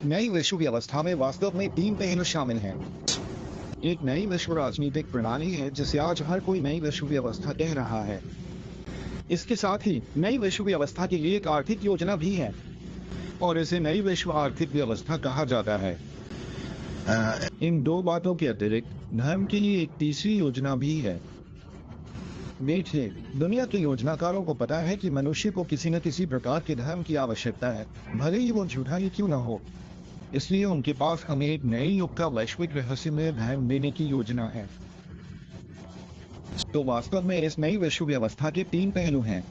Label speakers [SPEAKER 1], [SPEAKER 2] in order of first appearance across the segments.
[SPEAKER 1] नई विश्व व्यवस्था में वास्तव में 3 पहलू शामिल हैं। एक नई विश्व राजनीतिक प्रणाली है जिसे आज हर कोई नई विश्व व्यवस्था कह रहा है। इसके साथ ही नई विश्व व्यवस्था के लिए एक आर्थिक योजना भी है और इसे नई विश्व आर्थिक व्यवस्था कहा जाता है। इन दो बातों के अतिरिक्त धर्म के लिए एक तीसरी योजना भी है। देखिए, दुनिया के योजनाकारों को पता है कि मनुष्य को किसी न किसी प्रकार के धर्म की आवश्यकता है, भले ही वो झूठा ही क्यों न हो। इसलिए उनके पास हमें एक नए युग का वैश्विक रहस्यमय धर्म देने की योजना है। तो वास्तव में इस नई विश्व व्यवस्था के 3 पहलू हैं।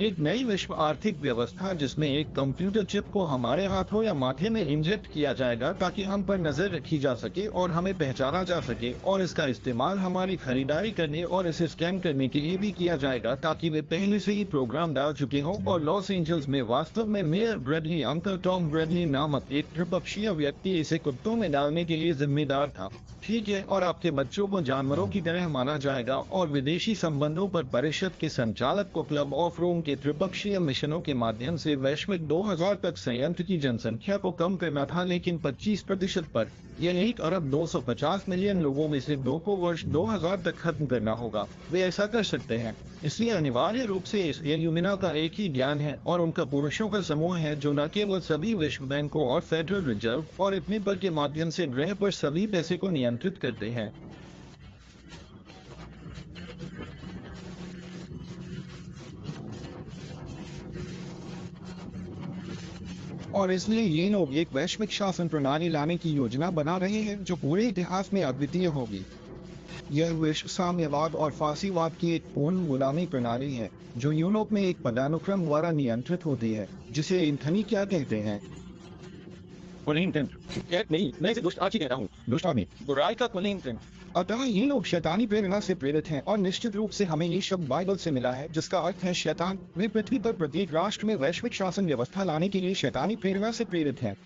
[SPEAKER 1] एक नई विश्व आर्थिक व्यवस्था जिसमें एक कंप्यूटर चिप को हमारे हाथों या माथे में इंजेक्ट किया जाएगा ताकि हम पर नजर रखी जा सके और हमें पहचाना जा सके, और इसका इस्तेमाल हमारी खरीदारी करने और इसे स्कैन करने के लिए भी किया जाएगा ताकि वे पहले से ही प्रोग्राम डाल चुके हों। और लॉस एंजल्स में वास्तव में mayor Bradley, uncle Tom Bradley नामक एक त्रिपक्षीय व्यक्ति इसे कुत्तों में डालने के लिए जिम्मेदार था। ठीक है, और आपके बच्चों को जानवरों की तरह माना जाएगा और विदेशी संबंधों पर परिषद के संचालक को क्लब ऑफ रोम के त्रिपक्षीय मिशनों के माध्यम से वैश्विक 2000 तक संयंत्र की जनसंख्या को कम करना था, लेकिन 25% पर यह 1,250,000,000 लोगों में से 2 को वर्ष 2000 तक खत्म करना होगा। वे ऐसा कर सकते हैं, इसलिए अनिवार्य रूप से इस यूमिना का एक ही ज्ञान है और उनका पुरुषों का समूह है जो न केवल सभी विश्व बैंकों और फेडरल रिजर्व और इतने पर के माध्यम से ग्रह पर सभी पैसे को नियंत्रित करते हैं। और इसलिए ये लोग एक वैश्विक शासन प्रणाली लाने की योजना बना रहे हैं जो पूरे इतिहास में अद्वितीय होगी। यह विश्व साम्यवाद और फासीवाद की एक पूर्ण गुलामी प्रणाली है जो यूरोप में एक पदानुक्रम द्वारा नियंत्रित होती है, जिसे एंथनी क्या कहते हैं? नहीं, मैं इसे दुष्ट आर्ची कहता हूँ। दुष्ट आर्मी, बुराई का कुलीन। अतः ये लोग शैतानी प्रेरणा से प्रेरित हैं और निश्चित रूप से हमें ये शब्द बाइबल से मिला है जिसका अर्थ है शैतान। वे पृथ्वी पर प्रत्येक राष्ट्र में वैश्विक शासन व्यवस्था लाने के लिए शैतानी प्रेरणा से प्रेरित हैं।